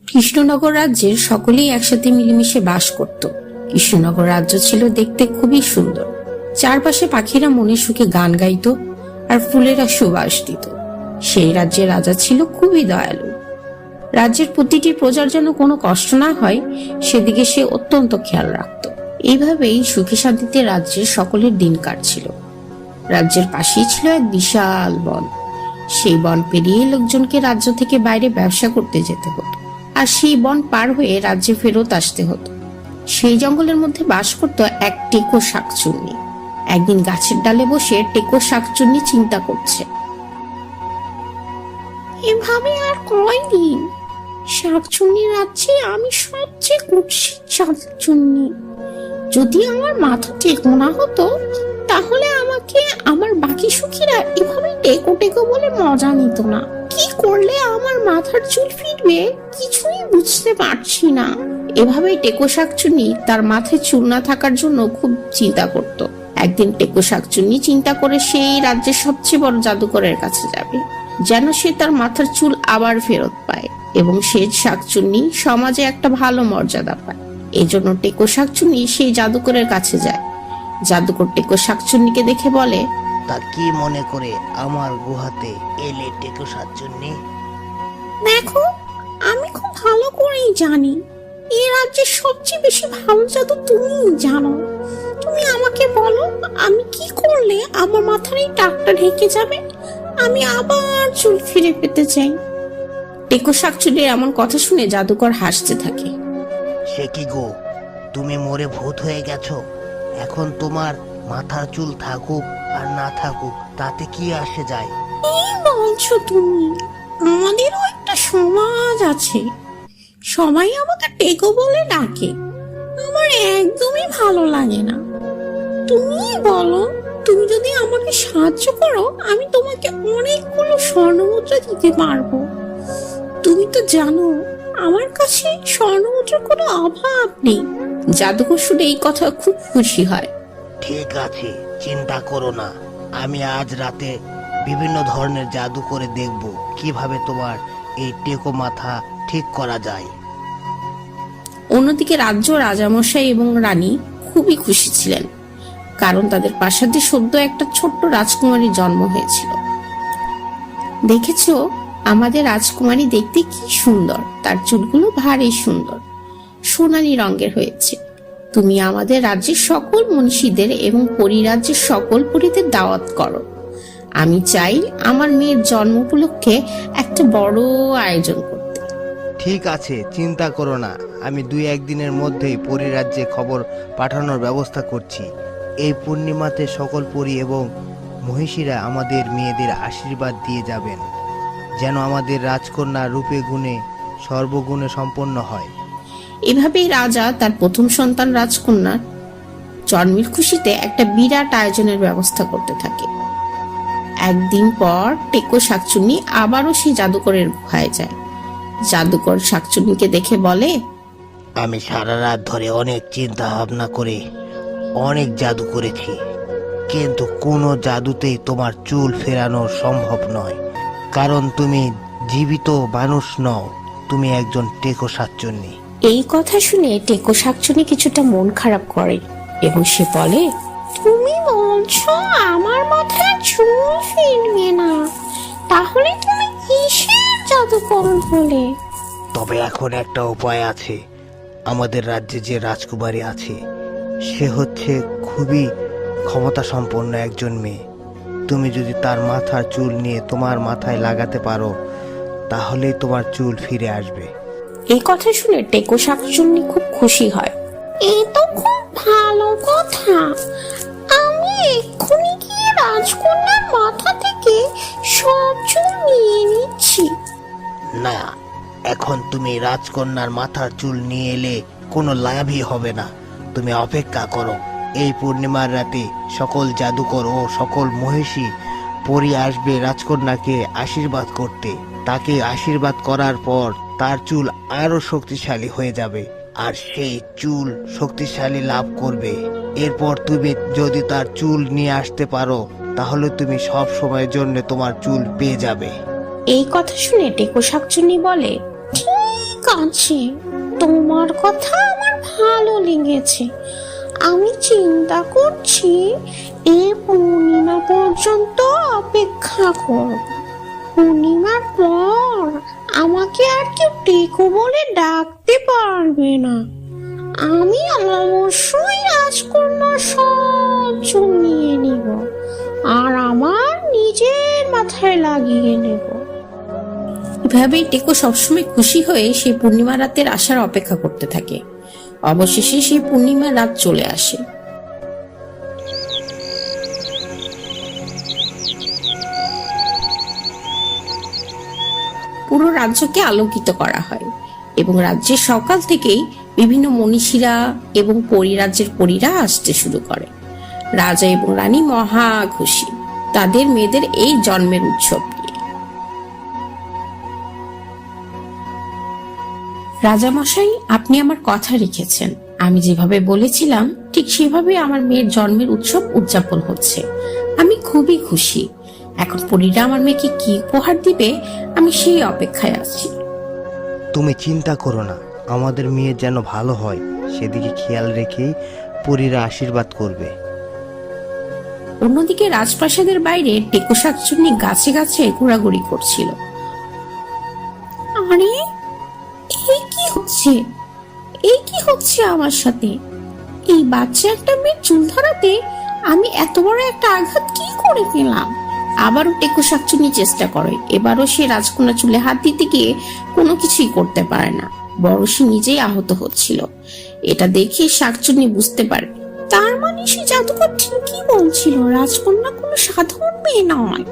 কৃষ্ণনগর রাজ্যের সকলেই একসাথে মিলেমিশে বাস করত। কৃষ্ণনগর রাজ্য ছিল দেখতে খুবই সুন্দর। চারপাশে পাখিরা মনে সুখে গান গাইত আর ফুলেরা সুবাস দিত। সেই রাজ্যের রাজা ছিল খুবই দয়ালু। রাজ্যের প্রতিটি প্রজার যেন কোনো কষ্ট না হয় সেদিকে সে অত্যন্ত খেয়াল রাখত। এইভাবেই সুখে শান্তিতে রাজ্যের সকলের দিন কাটছিল। রাজ্যের পাশেই ছিল এক বিশাল বন। সেই বন পেরিয়ে লোকজনকে রাজ্য থেকে বাইরে ব্যবসা করতে যেতে হতো, আর সেই বন পার হয়ে রাজ্যে ফেরত আসতে হতো। সেই জঙ্গলের মধ্যে বাস করত এক টেকো শাকচুন্নি। একদিন গাছের ডালে বসে টেকো শাকচুন্নি চিন্তা করছে, এভাবে আর কয়দিন? শাকচুন্নি রাজ্যে আমি সবচেয়ে কুৎসিত শাকচুন্নি। যদি আমার মাথা টেকো না হতো তাহলে আমাকে আমার বাকি সখীরা এভাবে টেকো টেকো বলে মজা নিত না। কি করলে আমার মাথার চুল ফিরবে কিছুই বুঝতে পারছি না। এভাবেই টেকো শাকচুন্নি তার মাথায় চুল না থাকার জন্য খুব চিন্তা করত। একদিন টেকো শাকচুন্নি চিন্তা করে সেই রাজ্যের সবচেয়ে বড় জাদুকরের কাছে যাবে, যেন সে তার মাথার চুল আবার ফেরত পায় এবং সে শাকচুন্নি সমাজে একটা ভালো মর্যাদা পায়। এই জন্য টেকো শাকচুন্নি সেই জাদুকরের কাছে যায়। জাদুকর টেকো শাকচুন্নিকে দেখে বলে, তা কি মনে করে আমার গুহাতে এলে টেকো শাকচুন্নি? দেখো, আমি খুব ভালো করেই জানি এই রাজ্যের সবচেয়ে বেশি ভালো জাদু তুমিই জানো। তুমি আমাকে বলো, আমি কি করলে আমার মাথার এই টাকটা ঢেকে যাবে? আমি আবার চুল ফিরে পেতে চাই। টেকো শাকচুন্নির এমন কথা শুনে জাদুকর হাসতে থাকে। সে কি গো, তুমি মরে ভূত হয়ে গেছো? এখন তোমার মাথার চুল থাকুক আর না থাকুক তাতে কি আসে যায়? কি বলছো তুমি? আমাদেরও একটা সমাজ আছে, সবাই আমাকে টেকো বলে ডাকে। আমার একদমই ভালো লাগে না। তুমি বলো, তুমি যদি আমাকে সাহায্য করো আমি তোমাকে অনেকগুলো স্বর্ণমুদ্রা দিতে পারবো। তুমি তো জানো আমার কাছে স্বর্ণমুদ্রার কোনো অভাব নেই। জাদুকর শুনে এই কথা খুব খুশি হয়। ঠিক আছে, চিন্তা করো না, আমি আজ রাতে বিভিন্ন ধরনের জাদু করে দেখব কিভাবে তোমার এই টেকো মাথা ঠিক করা যায়। অন্যদিকে রাজ্য রাজামশাই এবং রানী খুবই খুশি ছিলেন, কারণ তাদের প্রাসাদে সদ্য একটা ছোট্ট রাজকুমারীর জন্ম হয়েছিল। দেখেছো, আমাদের রাজকুমারী দেখতে কি সুন্দর, তার চুলগুলো ভারী সুন্দর, সোনালী রঙের হয়েছে। তুমি আমাদের রাজ্যের সকল মনীষীদের এবং পরিরাজ্যের সকল পরীদের দাওয়াত করো। আমি চাই আমার মেয়ের জন্ম উপলক্ষে একটা বড় আয়োজন করতে। ঠিক আছে, চিন্তা করো না, আমি 2-1 দিনের মধ্যেই পরিরাজ্যে খবর পাঠানোর ব্যবস্থা করছি। এই পূর্ণিমাতে সকল পরী এবং মহিষীরা আমাদের মেয়েদের আশীর্বাদ দিয়ে যাবেন, যেন আমাদের রাজকন্যা রূপে গুণে সর্বগুণে সম্পন্ন হয়। এভাবেই রাজা তার প্রথম সন্তান রাজকন্যার জন্মের খুশিতে একটা বিরাট আয়োজনের ব্যবস্থা করতে থাকে। একদিন পর টেকো শাকচুন্নি আবারও সেই জাদুকরের গুহায় যায়। জাদুকর শাকচুন্নিকে দেখে বলে, আমি সারা রাত ধরে অনেক চিন্তা ভাবনা করে অনেক জাদু করেছি, কিন্তু কোনো জাদুতেই তোমার চুল ফেরানো সম্ভব নয়, কারণ তুমি জীবিত মানুষ নও, তুমি একজন টেকো শাকচুন্নি। এই কথা শুনে টেকো শাকচুন্নি কিছুটা মন খারাপ করে এবং সে বলে, তুমি বলছো আমার মাথায় চুল ফিরবে না? তাহলে তুমি কিসের জাদুকর হলে? তবে এখন একটা উপায় আছে। আমাদের রাজ্যে যে রাজকুমারী আছে সে হচ্ছে খুবই ক্ষমতা সম্পন্ন একজন মেয়ে। তুমি যদি তার মাথার চুল নিয়ে তোমার মাথায় লাগাতে পারো তাহলেই তোমার চুল ফিরে আসবে। এই কথা শুনে টেকো শাকচুন্নি খুব খুশি হয়। এই তো খুব ভালো কথা, আমি এক্ষুনি গিয়ে রাজকন্যার মাথা থেকে সব চুল নিয়ে নিচ্ছি। না, এখন তুমি রাজকন্যার মাথার চুল নিয়ে এলে কোনো লাভই হবে না। তুমি অপেক্ষা করো, এই পূর্ণিমার রাতে সকল জাদুকর ও সকল মহিষী পরী আসবে রাজকন্যাকে আশীর্বাদ করতে। তাকে আশীর্বাদ করার পর তার চুল আরো শক্তিশালী হয়ে যাবে, আর সেই চুল শক্তিশালী লাভ করবে। এরপর তুমি যদি তার চুল নিয়ে আসতে পারো তাহলে তুমি সব সময়ের জন্য তোমার চুল পেয়ে যাবে। এই কথা শুনে টেকো শাকচুন্নি বলে, ঠিক আছে, তোমার কথা আমার ভালো লেগেছে। আমি চিন্তা করছি এই পূর্ণিমা পর্যন্ত অপেক্ষা করব। পূর্ণিমার পর আমাকে আর কেউ টেকো বলে ডাকতে পারবে না। আমি অবশ্যই রাজকন্যা সব চুল নিয়ে নিব আর আমার নিজের মাথায় লাগিয়ে নেব। এভাবেই টেকো সবসময় খুশি হয়ে সেই পূর্ণিমা রাতের আসার অপেক্ষা করতে থাকে। অবশেষে সেই পূর্ণিমা রাত চলে আসে। পুরো রাজ্যকে আলোকিত করা হয় এবং রাজ্যের সকাল থেকেই বিভিন্ন মনীষীরা এবং পরিরাজ্যের পরীরা আসতে শুরু করে। রাজা এবং রানী মহা খুশি তাদের মেয়েদের এই জন্মের উৎসব নিয়ে। রাজামশাই, আপনি আমার কথা রেখেছেন। আমি যেভাবে বলেছিলাম ঠিক সেভাবে আমার মেয়ের জন্মের উৎসব উদযাপন হচ্ছে। আমি খুবই খুশি। এখন পরীরা আমার মেয়েকে কি উপহার দিবে আমি সেই অপেক্ষায় আছি। তুমি চিন্তা করো না, আমাদের মেয়ে যেন ভালো হয় সেদিকে খেয়াল রেখেই পরীরা আশীর্বাদ করবে। অন্যদিকে রাজপ্রাসাদের বাইরে টেকো শাকচুন্নি গাছে গাছে ঘোরাঘুরি করছিল। আরে, এই কি হচ্ছে? এই কি হচ্ছে আমার সাথে? এই বাচ্চা একটা মেয়ের চুল ধরাতে আমি এত বড় একটা আঘাত কি করে পেলাম? আবারও টেকো শাকচুন্নি চেষ্টা করে। এবারও সে রাজকন্যা চুলে হাত দিতে গিয়ে কোনো কিছুই করতে পারে না, বরং সে নিজেই আহত হচ্ছিল। এটা দেখে শাকচুন্নি বুঝতে পারে তার মানে সে জাদুকর ঠিকই বলছিল, রাজকন্যা কোনো সাধারণ মেয়ে নয়,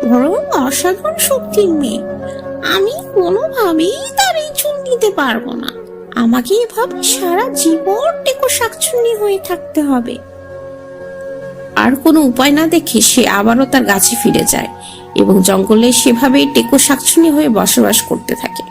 বরং অসাধারণ শক্তির মেয়ে। আমি কোনোভাবেই তার এই চুল নিতে পারবো না। আমাকে এভাবে সারা জীবন টেকো শাকচুন্নি হয়ে থাকতে হবে। আর কোনো উপায় না দেখে সে আবারও তার গাছে ফিরে যায় এবং জঙ্গলে সেভাবেই টেকো শাকচুন্নি হয়ে বসবাস করতে থাকে।